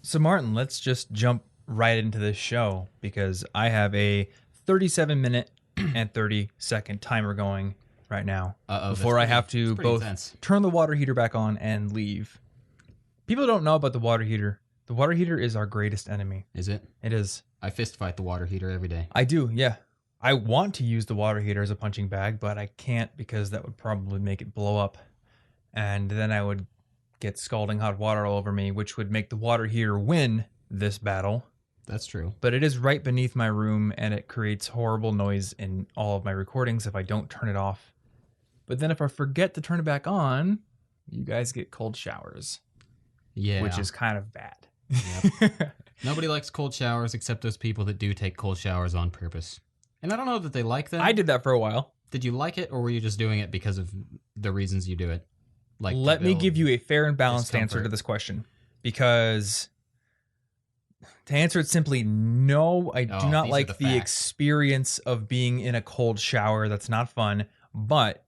So, Martin, let's just jump right into this show because I have a 37-minute and 30-second timer going right now before I have to both turn the water heater back on and leave. People don't know about the water heater. The water heater is our greatest enemy. Is it? It is. I fist fight the water heater every day. I do, yeah. I want to use the water heater as a punching bag, but I can't because that would probably make it blow up. And then I would get scalding hot water all over me, which would make the water heater win this battle. That's true. But it is right beneath my room, and it creates horrible noise in all of my recordings if I don't turn it off. But then if I forget to turn it back on, you guys get cold showers. Yeah. Which is kind of bad. Yep. Nobody likes cold showers except those people that do take cold showers on purpose. And I don't know that they like them. I did that for a while. Did you like it, or were you just doing it because of the reasons you do it? Like, let me give you a fair and balanced answer to this question. Because to answer it simply, no, I do not like the experience of being in a cold shower. That's not fun. But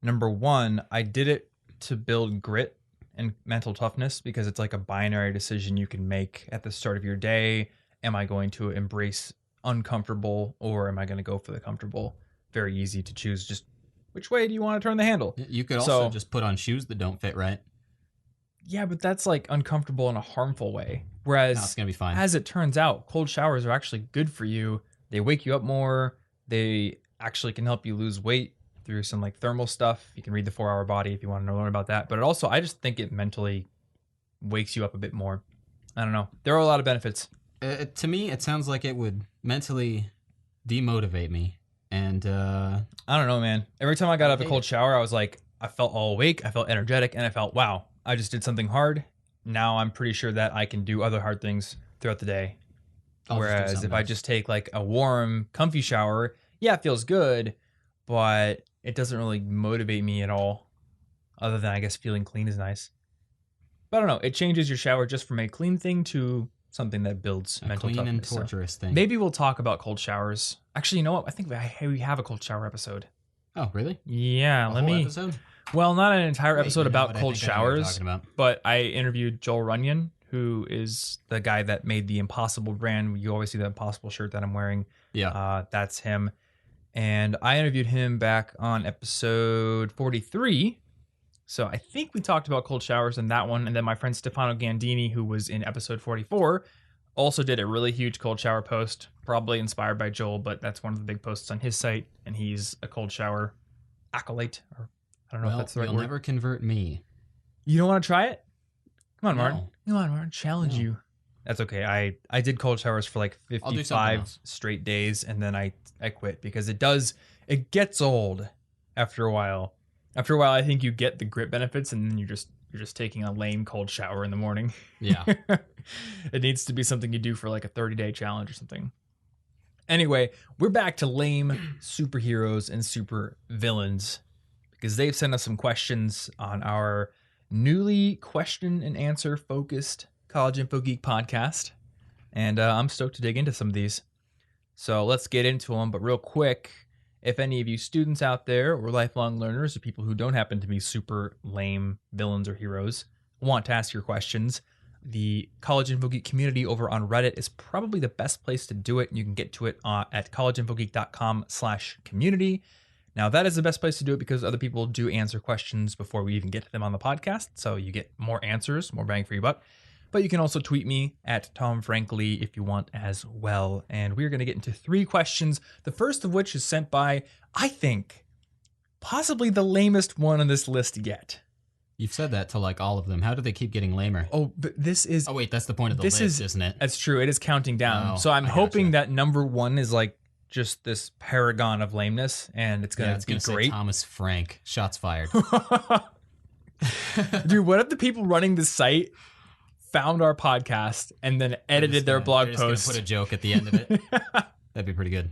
number one, I did it to build grit and mental toughness because it's like a binary decision you can make at the start of your day. Am I going to embrace uncomfortable or am I going to go for the comfortable? Very easy to choose. Just which way do you want to turn the handle? You could also just put on shoes that don't fit right. Yeah, but that's like uncomfortable in a harmful way. Whereas, it's gonna be fine. As it turns out, cold showers are actually good for you. They wake you up more. They actually can help you lose weight through some like thermal stuff. You can read the 4-Hour Body if you want to learn about that. But it also, I just think it mentally wakes you up a bit more. I don't know. There are a lot of benefits. To me, it sounds like it would mentally demotivate me. And I don't know, man. Every time I got out of a cold shower, I was like, I felt all awake, I felt energetic, and I felt, wow, I just did something hard. Now I'm pretty sure that I can do other hard things throughout the day. Whereas if I just take like a warm, comfy shower, yeah, it feels good, but it doesn't really motivate me at all. Other than I guess feeling clean is nice. But I don't know. It changes your shower just from a clean thing to something that builds mental toughness. Clean and torturous thing. Maybe we'll talk about cold showers. Actually, you know what? I think we have a cold shower episode. Oh, really? Yeah, let me. Episode? Well, not an entire episode about cold showers, but I interviewed Joel Runyon, who is the guy that made the Impossible brand. You always see the Impossible shirt that I'm wearing. Yeah. That's him. And I interviewed him back on episode 43. So I think we talked about cold showers in that one. And then my friend Stefano Gandini, who was in episode 44, also did a really huge cold shower post, probably inspired by Joel, but that's one of the big posts on his site. And he's a cold shower acolyte, or I don't know if that's the right word. You'll never convert me. You don't want to try it? Come on, No. Martin. Come on, Martin. Challenge you. That's okay. I did cold showers for like 55 straight days, and then I quit because it gets old after a while. After a while, I think you get the grit benefits, and then you're just taking a lame cold shower in the morning. Yeah. It needs to be something you do for like a 30-day challenge or something. Anyway, we're back to lame superheroes and super villains because they've sent us some questions on our newly question and answer focused College Info Geek podcast. And I'm stoked to dig into some of these. So let's get into them. But real quick, if any of you students out there or lifelong learners or people who don't happen to be super lame villains or heroes want to ask your questions, the College Info Geek community over on Reddit is probably the best place to do it. You can get to it at collegeinfogeek.com/community. Now, that is the best place to do it because other people do answer questions before we even get to them on the podcast. So you get more answers, more bang for your buck. But you can also tweet me at Tom Frankly if you want as well. And we're going to get into 3 questions. The first of which is sent by, I think, possibly the lamest one on this list yet. You've said that to like all of them. How do they keep getting lamer? Oh, but this is... Oh, wait, that's the point of the list, isn't it? That's true. It is counting down. So I'm hoping that number 1 is like just this paragon of lameness, and it's going to be great. Say Thomas Frank. Shots fired. Dude, what if the people running the site found our podcast and then edited their blog post? Put a joke at the end of it. That'd be pretty good.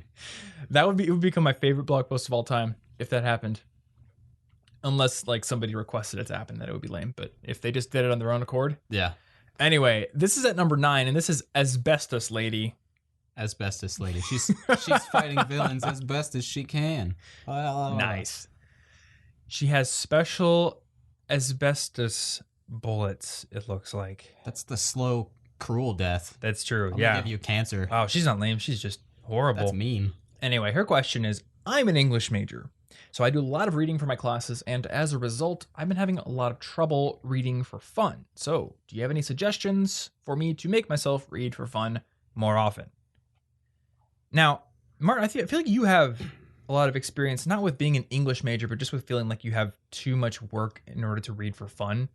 It would become my favorite blog post of all time if that happened. Unless like somebody requested it to happen, that it would be lame. But if they just did it on their own accord. Yeah. Anyway, this is at number 9, and this is Asbestos Lady. Asbestos Lady. She's fighting villains as best as she can. Nice. She has special asbestos bullets, it looks like. That's the slow, cruel death. That's true. I'm gonna Yeah. give you cancer. Wow, she's not lame. She's just horrible. That's mean. Anyway, her question is, I'm an English major, so I do a lot of reading for my classes, and as a result, I've been having a lot of trouble reading for fun. So, do you have any suggestions for me to make myself read for fun more often? Now, Martin, I feel like you have a lot of experience, not with being an English major, but just with feeling like you have too much work in order to read for fun.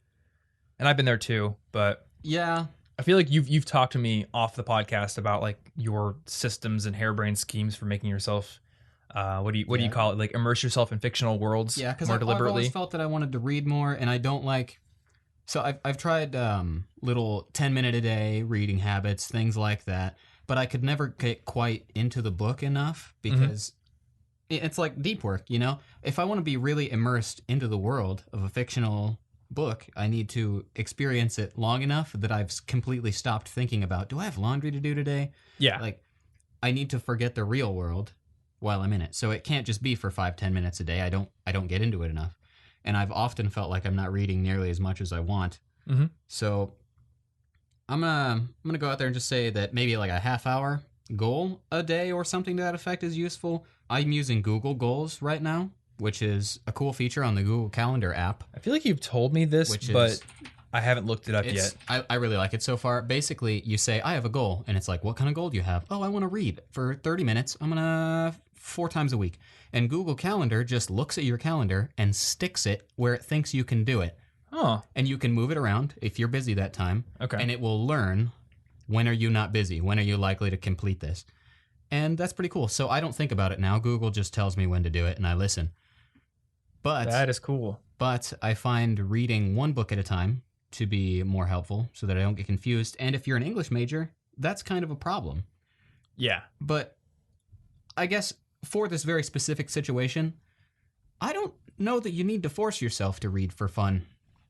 And I've been there too, but Yeah. I feel like you've talked to me off the podcast about like your systems and harebrained schemes for making yourself what do you call it, like immerse yourself in fictional worlds Yeah, because more I've deliberately. always felt that I wanted to read more, and I don't like. So I've tried little 10-minute a day reading habits, things like that, but I could never get quite into the book enough because it's like deep work, you know? If I want to be really immersed into the world of a fictional book, I need to experience it long enough that I've completely stopped thinking about, do I have laundry to do today? Yeah. Like, I need to forget the real world while I'm in it. So it can't just be for 5-10 minutes a day. I don't get into it enough. And I've often felt like I'm not reading nearly as much as I want. Mm-hmm. So I'm gonna go out there and just say that maybe like a half-hour goal a day or something to that effect is useful. I'm using Google Goals right now, which is a cool feature on the Google Calendar app. I feel like you've told me this, but I haven't looked it up yet. I really like it so far. Basically, you say, I have a goal, and it's like, what kind of goal do you have? Oh, I want to read for 30 minutes. I'm going to 4 times a week. And Google Calendar just looks at your calendar and sticks it where it thinks you can do it. Oh. And you can move it around if you're busy that time. Okay. And it will learn, when are you not busy? When are you likely to complete this? And that's pretty cool. So I don't think about it now. Google just tells me when to do it, and I listen. But that is cool. But I find reading one book at a time to be more helpful so that I don't get confused. And if you're an English major, that's kind of a problem. Yeah. But I guess for this very specific situation, I don't know that you need to force yourself to read for fun.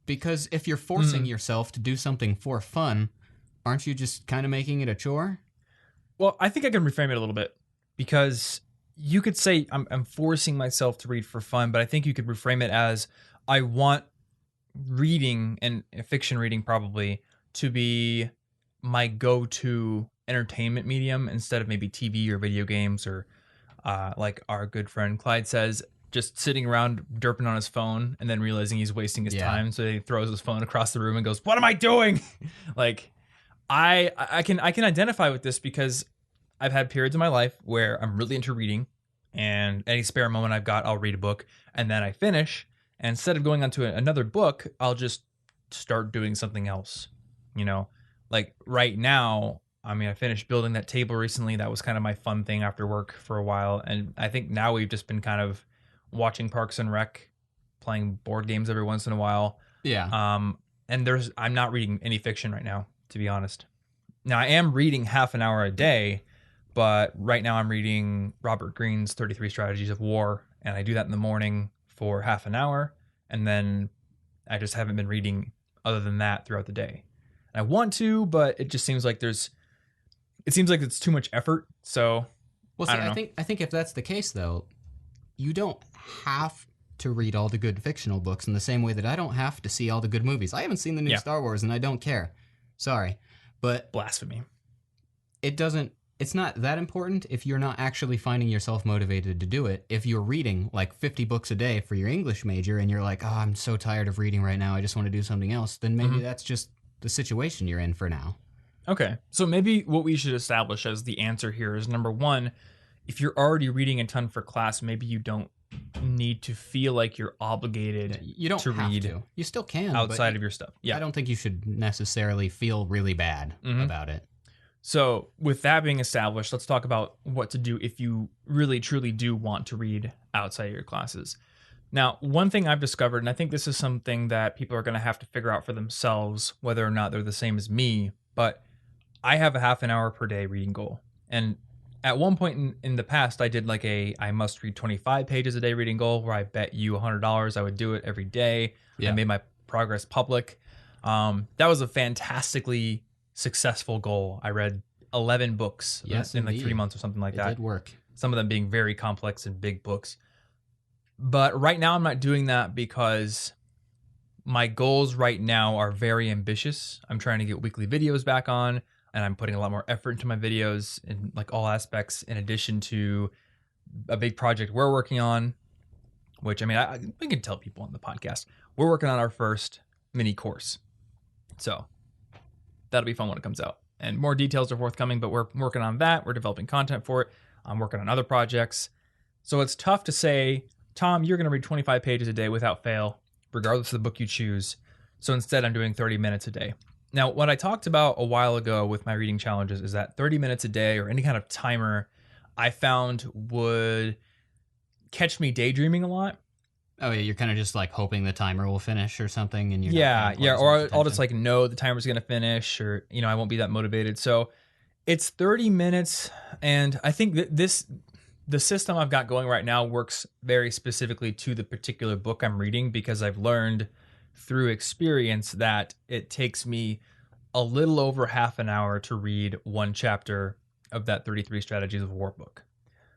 Because if you're forcing yourself to do something for fun, aren't you just kind of making it a chore? Well, I think I can reframe it a little bit, because you could say I'm forcing myself to read for fun, but I think you could reframe it as I want reading, and fiction reading probably, to be my go-to entertainment medium instead of maybe TV or video games, or like our good friend Clyde says, just sitting around derping on his phone and then realizing he's wasting his time, so he throws his phone across the room and goes, "What am I doing?" Like, I can identify with this, because I've had periods in my life where I'm really into reading, and any spare moment I've got, I'll read a book, and then I finish. And instead of going on to another book, I'll just start doing something else. You know, like right now, I mean, I finished building that table recently. That was kind of my fun thing after work for a while. And I think now we've just been kind of watching Parks and Rec, playing board games every once in a while. Yeah. And I'm not reading any fiction right now, to be honest. Now, I am reading half an hour a day, but right now I'm reading Robert Greene's 33 Strategies of War, and I do that in the morning for half an hour, and then I just haven't been reading other than that throughout the day. And I want to, but it just seems like it seems like it's too much effort. So, well, see, I think if that's the case, though, you don't have to read all the good fictional books in the same way that I don't have to see all the good movies. I haven't seen the new Star Wars, and I don't care. Sorry, but blasphemy. It's not that important if you're not actually finding yourself motivated to do it. If you're reading like 50 books a day for your English major and you're like, oh, I'm so tired of reading right now, I just want to do something else, then maybe that's just the situation you're in for now. Okay. So maybe what we should establish as the answer here is, number one, if you're already reading a ton for class, maybe you don't need to feel like you're obligated you don't to have read to. You still can. outside of your stuff. Yeah. I don't think you should necessarily feel really bad about it. So with that being established, let's talk about what to do if you really truly do want to read outside of your classes. Now, one thing I've discovered, and I think this is something that people are going to have to figure out for themselves, whether or not they're the same as me, but I have a half an hour per day reading goal. And at one point in the past, I did like I must read 25 pages a day reading goal, where I bet you $100 I would do it every day. I made my progress public. That was a fantastically successful goal. I read 11 books in like 3 months or something like that. It did work. Some of them being very complex and big books. But right now I'm not doing that because My goals right now are very ambitious. I'm trying to get weekly videos back on, and I'm putting a lot more effort into my videos in like all aspects, in addition to a big project we're working on, which I mean, we can tell people on the podcast. We're working on our first mini course. So that'll be fun when it comes out. And more details are forthcoming, but we're working on that. We're developing content for it. I'm working on other projects. So it's tough to say, Tom, you're going to read 25 pages a day without fail, regardless of the book you choose. So instead, I'm doing 30 minutes a day. Now, what I talked about a while ago with my reading challenges is that 30 minutes a day or any kind of timer I found would catch me daydreaming a lot. Oh yeah, you're kind of just like hoping the timer will finish or something, and you're yeah, not or I'll just like know the timer's gonna finish, or I won't be that motivated. So it's 30 minutes, and I think that the system I've got going right now works very specifically to the particular book I'm reading, because I've learned through experience that it takes me a little over half an hour to read one chapter of that 33 Strategies of War book.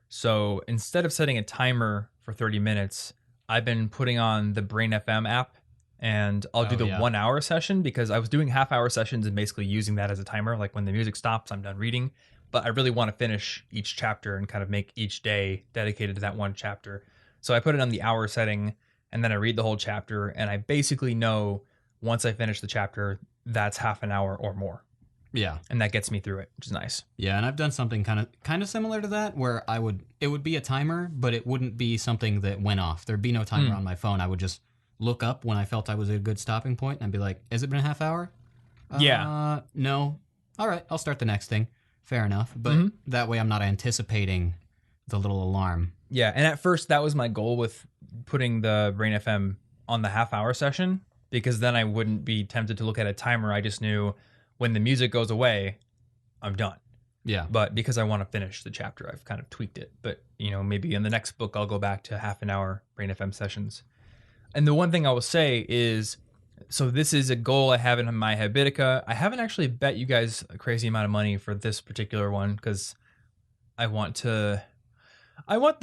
So instead of setting a timer for 30 minutes, I've been putting on the Brain FM app, and I'll do the 1 hour session, because I was doing half-hour sessions and basically using that as a timer. Like when the music stops, I'm done reading. But I really want to finish each chapter and kind of make each day dedicated to that one chapter. So I put it on the hour setting, and then I read the whole chapter, and I basically know once I finish the chapter, that's half an hour or more. Yeah. And that gets me through it, which is nice. Yeah, and I've done something kind of similar to that, where it would be a timer, but it wouldn't be something that went off. There'd be no timer on my phone. I would just look up when I felt I was at a good stopping point, and I'd be like, has it been a half hour? Yeah. No. All right, I'll start the next thing. Fair enough. But that way I'm not anticipating the little alarm. Yeah, and at first that was my goal with putting the Brain FM on the half-hour session, because then I wouldn't be tempted to look at a timer. I just knew when the music goes away, I'm done. Yeah. But because I want to finish the chapter, I've kind of tweaked it. But, maybe in the next book, I'll go back to half an hour Brain FM sessions. And the one thing I will say is, so this is a goal I have in my Habitica. I haven't actually bet you guys a crazy amount of money for this particular one, because I want the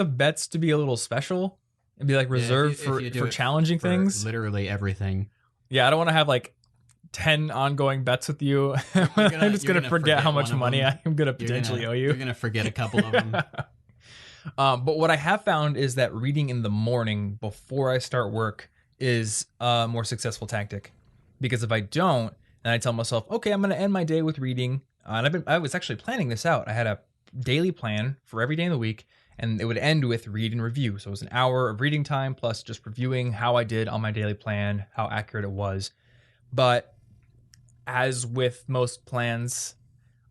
bets to be a little special and be like reserved for challenging things. Literally everything. Yeah, I don't want to have like 10 ongoing bets with you. I'm just going to forget how much money I'm going to potentially owe you. You're going to forget a couple of them. But what I have found is that reading in the morning before I start work is a more successful tactic. Because if I don't, and I tell myself, okay, I'm going to end my day with reading. And I was actually planning this out. I had a daily plan for every day in the week, and it would end with read and review. So it was an hour of reading time plus just reviewing how I did on my daily plan, how accurate it was. But as with most plans,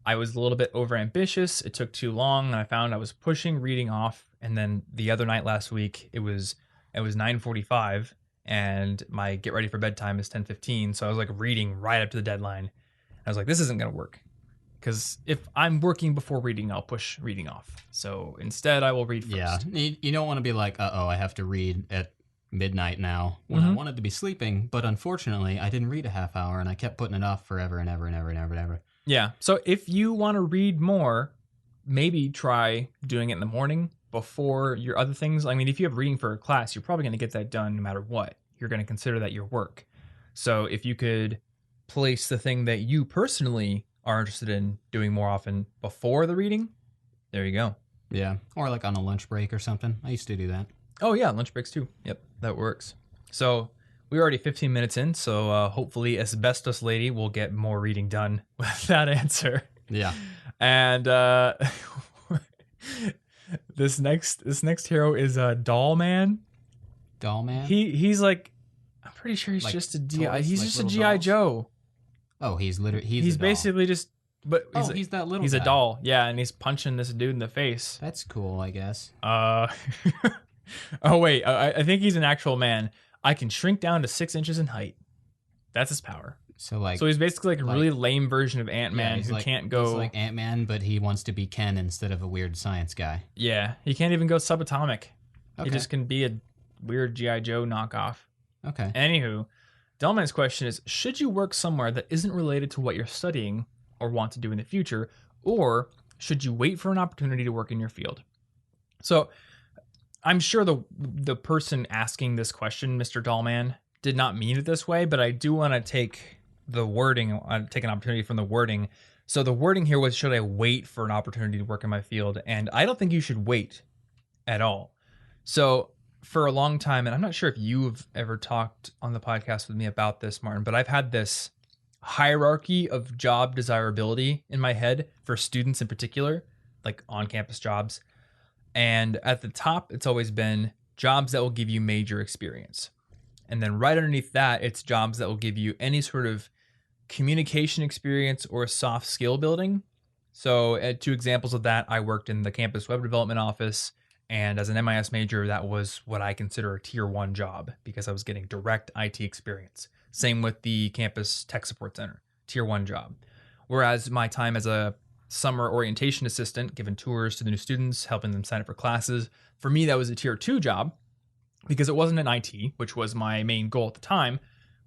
I was a little bit overambitious. It took too long, and I found I was pushing reading off. And then the other night last week, it was 9:45, and my get ready for bedtime is 10:15. So I was like reading right up to the deadline. I was like, this isn't going to work, because if I'm working before reading, I'll push reading off. So instead, I will read first. Yeah, you don't want to be like, I have to read at midnight now, when I wanted to be sleeping, but unfortunately I didn't read a half hour, and I kept putting it off forever and ever and ever and ever and ever. Yeah, so if you want to read more, maybe try doing it in the morning before your other things. I mean, if you have reading for a class, you're probably going to get that done no matter what. You're going to consider that your work. So if you could place the thing that you personally are interested in doing more often before the reading, there you go. Yeah, or like on a lunch break or something. I used to do that. Oh yeah, lunch breaks too. Yep, that works. So we're already 15 minutes in, so hopefully Asbestos Lady will get more reading done with that answer. Yeah. And this next hero is Doll Man. Doll Man? He's like, I'm pretty sure he's Like just a toys, he's like just a little GI dolls? Joe. Oh, he's He's basically just, but he's that little he's guy. a doll. Yeah, and he's punching this dude in the face. That's cool, I guess. Oh wait, I think he's an actual man. I can shrink down to 6 inches in height. That's his power. So he's basically like a really lame version of Ant-Man who can't go. He's like Ant-Man, but he wants to be Ken instead of a weird science guy. Yeah, he can't even go subatomic. Okay. He just can be a weird GI Joe knockoff. Okay. Anywho, Delman's question is: should you work somewhere that isn't related to what you're studying or want to do in the future, or should you wait for an opportunity to work in your field? So I'm sure the person asking this question, Mr. Dollman, did not mean it this way, but I do want to take take an opportunity from the wording. So the wording here was, should I wait for an opportunity to work in my field? And I don't think you should wait at all. So for a long time, and I'm not sure if you've ever talked on the podcast with me about this, Martin, but I've had this hierarchy of job desirability in my head for students in particular, like on-campus jobs. And at the top, it's always been jobs that will give you major experience. And then right underneath that, it's jobs that will give you any sort of communication experience or soft skill building. So 2 examples of that, I worked in the campus web development office. And as an MIS major, that was what I consider a tier 1 job because I was getting direct IT experience. Same with the campus tech support center, tier 1 job. Whereas my time as a summer orientation assistant, giving tours to the new students, helping them sign up for classes, for me, that was a tier 2 job because it wasn't an IT, which was my main goal at the time,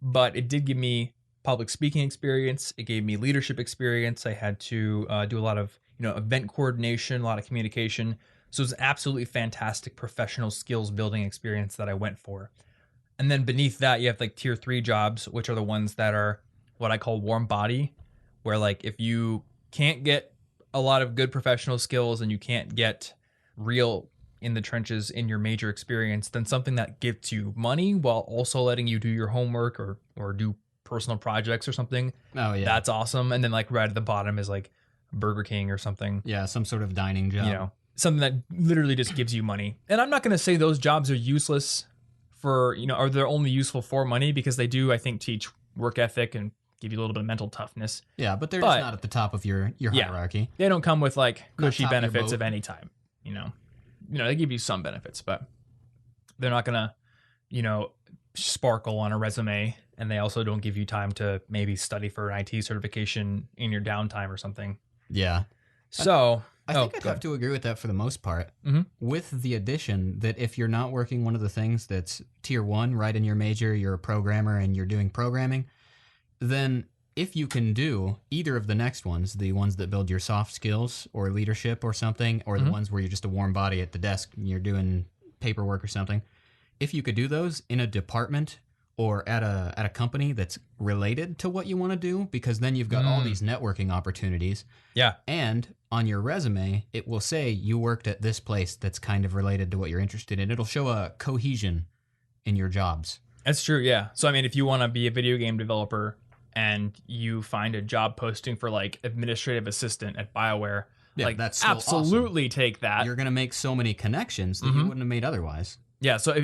but it did give me public speaking experience. It gave me leadership experience. I had to do a lot of event coordination, a lot of communication. So it was an absolutely fantastic professional skills building experience that I went for. And then beneath that, you have like tier 3 jobs, which are the ones that are what I call warm body, where like if you can't get a lot of good professional skills and you can't get real in the trenches in your major experience, then something that gives you money while also letting you do your homework or do personal projects or something. Oh yeah, that's awesome. And then like right at the bottom is like Burger King or something. Yeah, some sort of dining job. Something that literally just gives you money. And I'm not going to say those jobs are useless or they're only useful for money, because they do, I think, teach work ethic and give you a little bit of mental toughness. Yeah, but they're just not at the top of your hierarchy. They don't come with like cushy benefits of any time. They give you some benefits, but they're not going to, sparkle on a resume. And they also don't give you time to maybe study for an IT certification in your downtime or something. Yeah. So I think I'd have to agree with that for the most part, with the addition that if you're not working one of the things that's tier 1 right in your major, you're a programmer and you're doing programming, then if you can do either of the next ones, the ones that build your soft skills or leadership or something, or the ones where you're just a warm body at the desk and you're doing paperwork or something, if you could do those in a department or at a company that's related to what you want to do, because then you've got all these networking opportunities. Yeah. And on your resume, it will say you worked at this place that's kind of related to what you're interested in. It'll show a cohesion in your jobs. That's true, yeah. So, I mean, if you want to be a video game developer and you find a job posting for like administrative assistant at BioWare, that's still absolutely awesome. Take that. You're going to make so many connections that you wouldn't have made otherwise. Yeah, so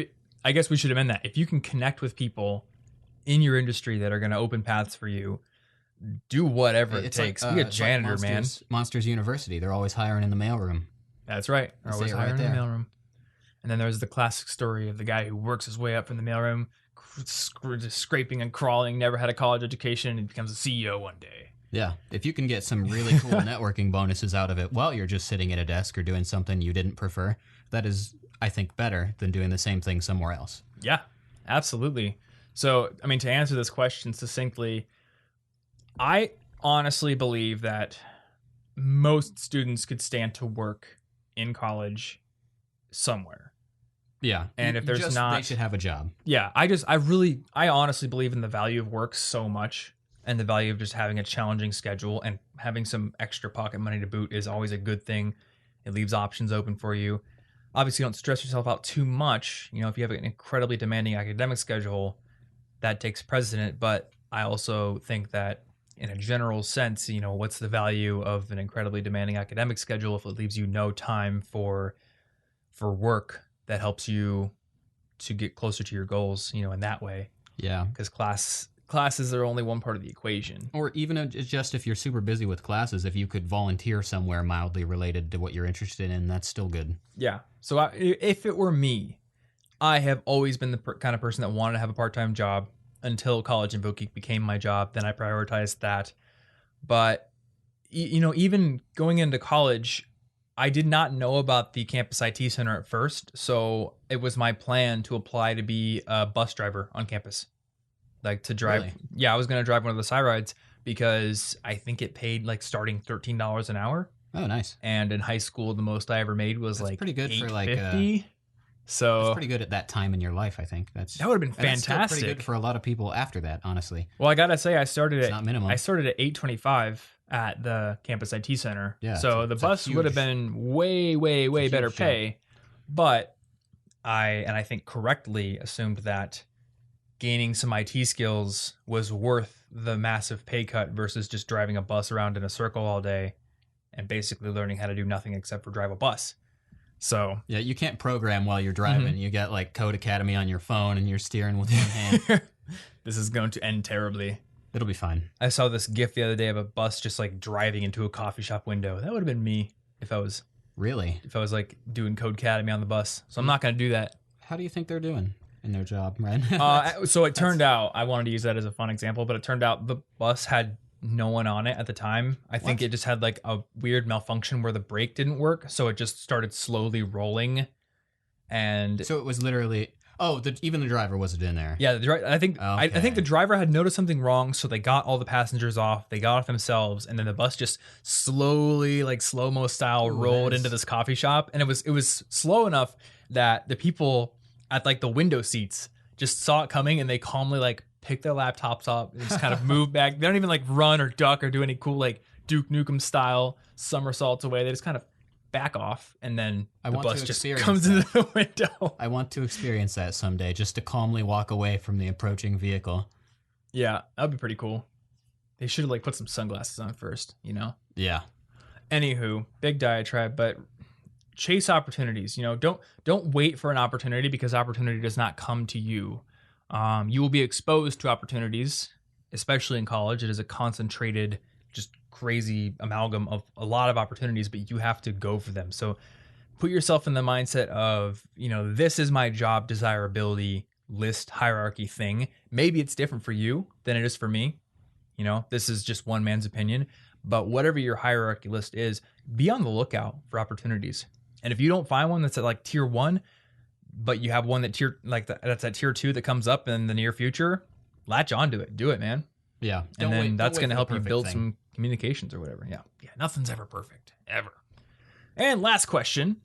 I guess we should amend that. If you can connect with people in your industry that are going to open paths for you, do whatever it takes. Be a janitor, like Monsters University. They're always hiring in the mailroom. That's right. They're always hiring in the mailroom. And then there's the classic story of the guy who works his way up from the mailroom, scraping and crawling, never had a college education, and becomes a CEO one day. Yeah. If you can get some really cool networking bonuses out of it while you're just sitting at a desk or doing something you didn't prefer, that is, I think, better than doing the same thing somewhere else. Yeah, absolutely. So, I mean, to answer this question succinctly, I honestly believe that most students could stand to work in college somewhere. Yeah. And if there's not, they should have a job. Yeah. I honestly believe in the value of work so much, and the value of just having a challenging schedule and having some extra pocket money to boot is always a good thing. It leaves options open for you. Obviously, don't stress yourself out too much. If you have an incredibly demanding academic schedule, that takes precedent. But I also think that in a general sense, what's the value of an incredibly demanding academic schedule if it leaves you no time for work that helps you to get closer to your goals, in that way. Yeah. Because classes are only one part of the equation. Or even just if you're super busy with classes, if you could volunteer somewhere mildly related to what you're interested in, that's still good. Yeah. So if it were me, I have always been the kind of person that wanted to have a part-time job until college and Voc became my job. Then I prioritized that. But, even going into college, I did not know about the campus IT center at first. So it was my plan to apply to be a bus driver on campus. Like to drive. Really? Yeah, I was going to drive one of the side rides because I think it paid like starting $13 an hour. Oh, nice. And in high school, the most I ever made was That's like pretty good for like $8.50. So That's pretty good at that time in your life, I think. that would have been and that's still fantastic. pretty good for a lot of people after that, honestly. Well, I gotta say, I started It's at not minimum. 8:25 at the campus IT center. Yeah, so the bus would have been way better pay, but I think correctly assumed that gaining some IT skills was worth the massive pay cut versus just driving a bus around in a circle all day and basically learning how to do nothing except for drive a bus. So yeah, you can't program while you're driving. You got like Code Academy on your phone and you're steering with one hand. This is going to end terribly. It'll be fine. I saw this GIF the other day of a bus just like driving into a coffee shop window. That would have been me if I was like doing Code Academy on the bus. So I'm not going to do that. How do you think they're doing in their job, right? So it turned out, I wanted to use that as a fun example, but it turned out the bus had no one on it at the time. I think it just had like a weird malfunction where the brake didn't work, so it just started slowly rolling. And so it was literally even the driver wasn't in there. Yeah, I think the driver had noticed something wrong, so they got all the passengers off. They got off themselves, and then the bus just slowly, like slow-mo style, rolled into this coffee shop. And it was slow enough that the people at like the window seats just saw it coming, and they calmly like pick their laptops up and just kind of move back. They don't even like run or duck or do any cool like Duke Nukem style somersaults away. They just kind of back off, and then the bus just comes into the window. I want to experience that someday, just to calmly walk away from the approaching vehicle. Yeah, that'd be pretty cool. They should have like put some sunglasses on first, you know? Yeah. Anywho, big diatribe, but chase opportunities. You know, don't wait for an opportunity, because opportunity does not come to you. You will be exposed to opportunities, especially in college. It is a concentrated, just crazy amalgam of a lot of opportunities, but you have to go for them. So put yourself in the mindset of, you know, this is my job desirability list hierarchy thing. Maybe it's different for you than it is for me. You know, this is just one man's opinion, but whatever your hierarchy list is, be on the lookout for opportunities. And if you don't find one that's at like tier 1, but you have one that that's at tier 2 that comes up in the near future, latch onto it. Do it, man. Yeah. And then that's going to help you build some communications or whatever. Yeah. Nothing's ever perfect, ever. And last question,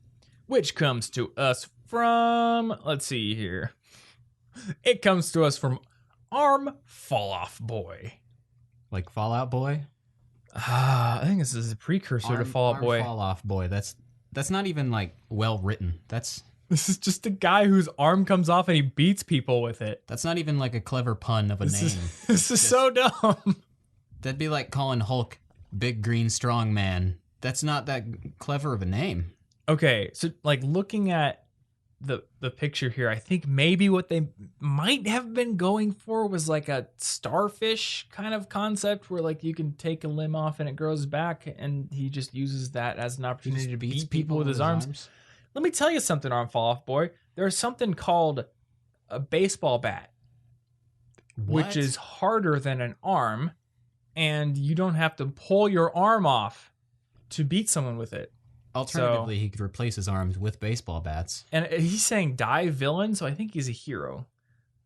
which comes to us from, let's see here. It comes to us from Arm Fall Off Boy. Like Fallout Boy? I think this is a precursor to Fall Out Boy. Fall Off Boy. That's not even like well written. This is just a guy whose arm comes off and he beats people with it. That's not even like a clever pun of a name. This is so dumb. That'd be like calling Hulk Big Green Strong Man. That's not that clever of a name. Okay, so like looking at the picture here, I think maybe what they might have been going for was like a starfish kind of concept where like you can take a limb off and it grows back, and he just uses that as an opportunity to beat people with his arms. Let me tell you something, Arm Fall Off Boy. There's something called a baseball bat, which is harder than an arm, and you don't have to pull your arm off to beat someone with it. Alternatively, he could replace his arms with baseball bats. And he's saying die villain, so I think he's a hero.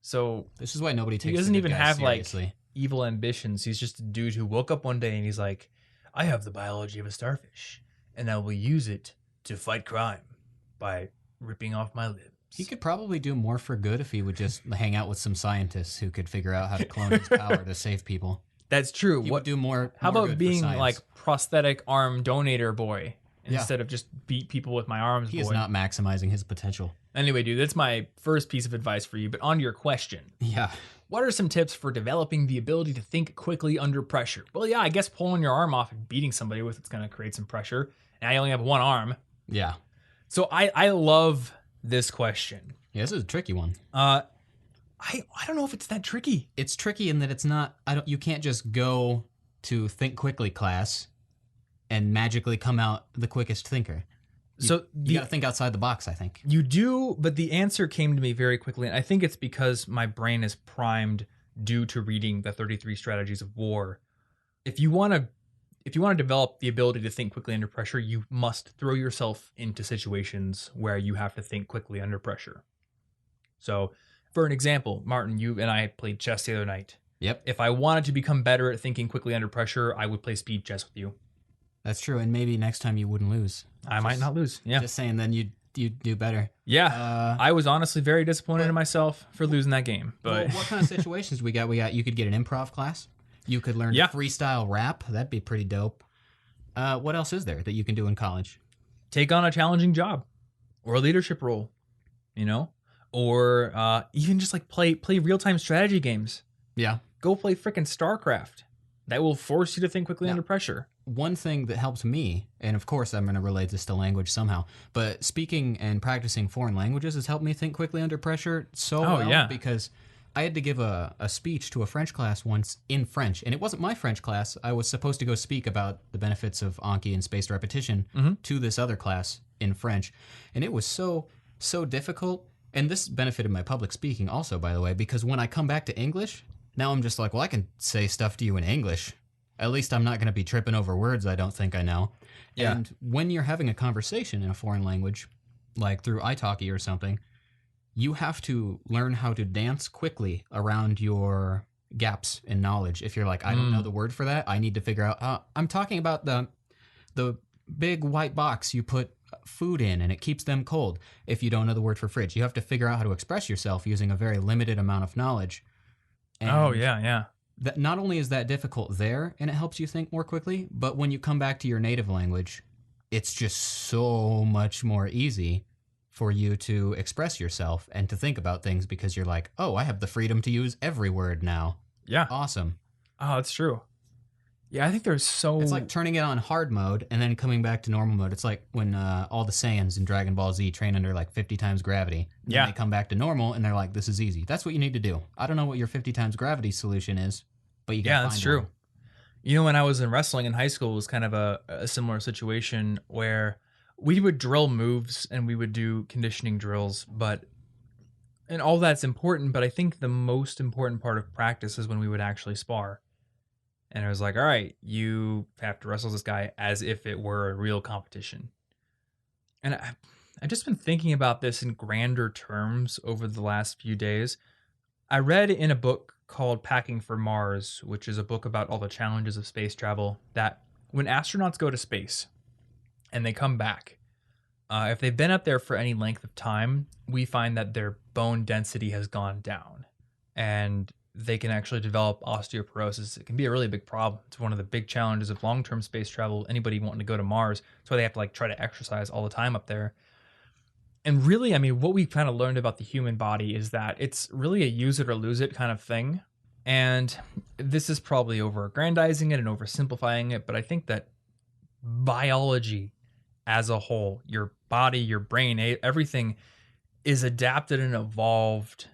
So this is why nobody takes. He doesn't even have seriously. Like evil ambitions. He's just a dude who woke up one day and he's like, I have the biology of a starfish, and I will use it to fight crime by ripping off my limbs. He could probably do more for good if he would just hang out with some scientists who could figure out how to clone his power to save people. That's true. He would do more. How more about good being for science. like prosthetic arm donator boy instead of just beat people with my arms? He is not maximizing his potential. Anyway, dude, that's my first piece of advice for you. But on to your question. Yeah. What are some tips for developing the ability to think quickly under pressure? Well, yeah, I guess pulling your arm off and beating somebody with it's going to create some pressure. And I only have one arm. Yeah. So I love this question. Yeah, this is a tricky one. I don't know if it's that tricky. It's tricky in that it's not. You can't just go to think quickly class and magically come out the quickest thinker. You got to think outside the box, I think. You do, but the answer came to me very quickly, and I think it's because my brain is primed due to reading the 33 Strategies of War. If you want to develop the ability to think quickly under pressure, you must throw yourself into situations where you have to think quickly under pressure. So, for an example, Martin, you and I played chess the other night. Yep. If I wanted to become better at thinking quickly under pressure, I would play speed chess with you. That's true, and maybe next time you wouldn't lose. I might not lose. Yeah. Just saying, then you'd you do better. Yeah, I was honestly very disappointed in myself for losing that game. But what kind of situations we got? You could get an improv class. You could learn to freestyle rap. That'd be pretty dope. What else is there that you can do in college? Take on a challenging job or a leadership role, or even just like play real-time strategy games. Yeah. Go play frickin' StarCraft. That will force you to think quickly under pressure. One thing that helps me, and of course I'm going to relate this to language somehow, but speaking and practicing foreign languages has helped me think quickly under pressure because I had to give a speech to a French class once in French, and it wasn't my French class. I was supposed to go speak about the benefits of Anki and spaced repetition to this other class in French, and it was so difficult. And this benefited my public speaking also, by the way, because when I come back to English, now I'm just like, well, I can say stuff to you in English. At least I'm not going to be tripping over words I don't think I know. Yeah. And when you're having a conversation in a foreign language, like through italki or something, you have to learn how to dance quickly around your gaps in knowledge. If you're like, I don't know the word for that, I need to figure out, I'm talking about the big white box you put food in and it keeps them cold. If you don't know the word for fridge, you have to figure out how to express yourself using a very limited amount of knowledge. And that not only is that difficult there and it helps you think more quickly, but when you come back to your native language, it's just so much more easy for you to express yourself and to think about things because you're like, oh, I have the freedom to use every word now. Yeah. Awesome. Oh, it's true. Yeah, I think there's so... It's like turning it on hard mode and then coming back to normal mode. It's like when all the Saiyans in Dragon Ball Z train under like 50 times gravity. And then they come back to normal and they're like, this is easy. That's what you need to do. I don't know what your 50 times gravity solution is, but you can find that's true. one. You know, when I was in wrestling in high school, it was kind of a similar situation where we would drill moves and we would do conditioning drills, and all that's important, but I think the most important part of practice is when we would actually spar. And I was like, all right, you have to wrestle this guy as if it were a real competition. And I've just been thinking about this in grander terms over the last few days. I read in a book called Packing for Mars, which is a book about all the challenges of space travel, that when astronauts go to space and they come back, if they've been up there for any length of time, we find that their bone density has gone down. And they can actually develop osteoporosis. It can be a really big problem. It's one of the big challenges of long-term space travel. Anybody wanting to go to Mars, that's why they have to try to exercise all the time up there. And really, I mean, what we've kind of learned about the human body is that it's really a use it or lose it kind of thing. And this is probably over-aggrandizing it and oversimplifying it, but I think that biology as a whole, your body, your brain, everything is adapted and evolved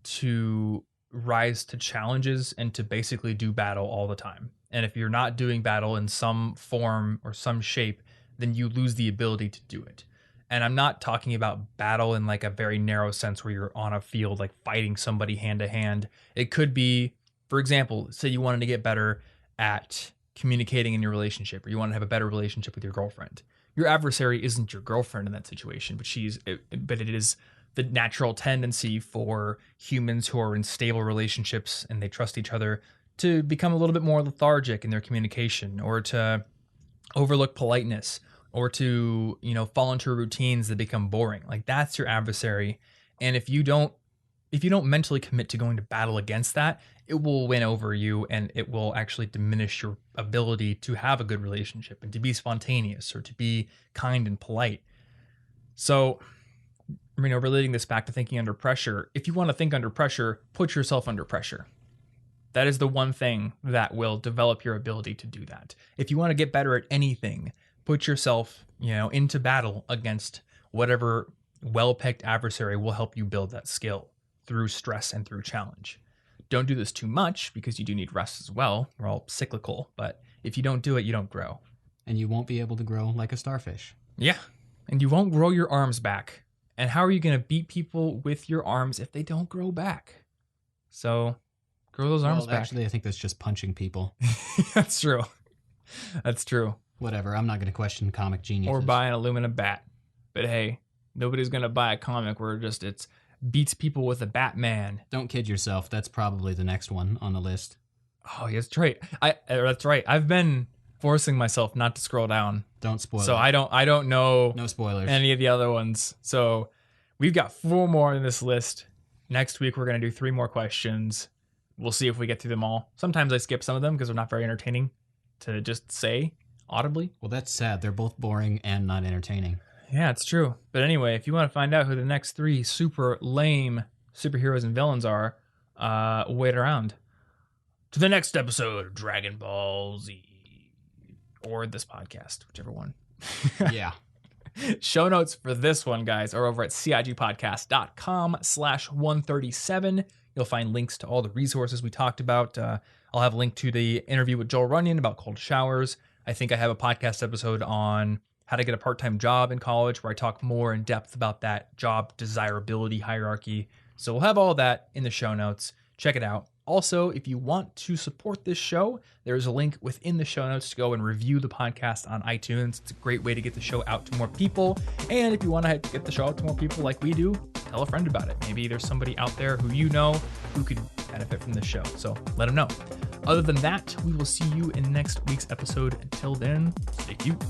to rise to challenges and to basically do battle all the time. And if you're not doing battle in some form or some shape, then you lose the ability to do it. And I'm not talking about battle in a very narrow sense where you're on a field fighting somebody hand to hand. It could be, for example, say you wanted to get better at communicating in your relationship, or you want to have a better relationship with your girlfriend. Your adversary isn't your girlfriend in that situation, but it is the natural tendency for humans who are in stable relationships and they trust each other to become a little bit more lethargic in their communication, or to overlook politeness, or to, fall into routines that become boring. That's your adversary. And if you don't mentally commit to going to battle against that, it will win over you and it will actually diminish your ability to have a good relationship and to be spontaneous or to be kind and polite. So, relating this back to thinking under pressure, if you want to think under pressure, put yourself under pressure. That is the one thing that will develop your ability to do that. If you want to get better at anything, put yourself, into battle against whatever well-picked adversary will help you build that skill through stress and through challenge. Don't do this too much because you do need rest as well. We're all cyclical, but if you don't do it, you don't grow. And you won't be able to grow like a starfish. Yeah, and you won't grow your arms back. And how are you going to beat people with your arms if they don't grow back? So, grow those arms back. Actually, I think that's just punching people. That's true. That's true. Whatever, I'm not going to question comic geniuses. Or buy an aluminum bat. But hey, nobody's going to buy a comic where it's beats people with a Batman. Don't kid yourself. That's probably the next one on the list. Oh, that's right. That's right. I've been forcing myself not to scroll down Don't spoil So it. I don't know No spoilers. any of the other ones. So we've got 4 more on this list. Next week we're gonna do 3 more questions. We'll see if we get through them all. Sometimes I skip some of them because they're not very entertaining to just say audibly. Well, that's sad. They're both boring and not entertaining. Yeah, it's true. But anyway, if you want to find out who the next 3 super lame superheroes and villains are, wait around to the next episode of Dragon Ball Z or this podcast, whichever one. Yeah. Show notes for this one, guys, are over at cigpodcast.com/137. You'll find links to all the resources we talked about. I'll have a link to the interview with Joel Runyon about cold showers. I think I have a podcast episode on how to get a part-time job in college where I talk more in depth about that job desirability hierarchy. So we'll have all that in the show notes. Check it out. Also, if you want to support this show, there's a link within the show notes to go and review the podcast on iTunes. It's a great way to get the show out to more people. And if you want to get the show out to more people like we do, tell a friend about it. Maybe there's somebody out there who you know who could benefit from this show. So let them know. Other than that, we will see you in next week's episode. Until then, stay cute.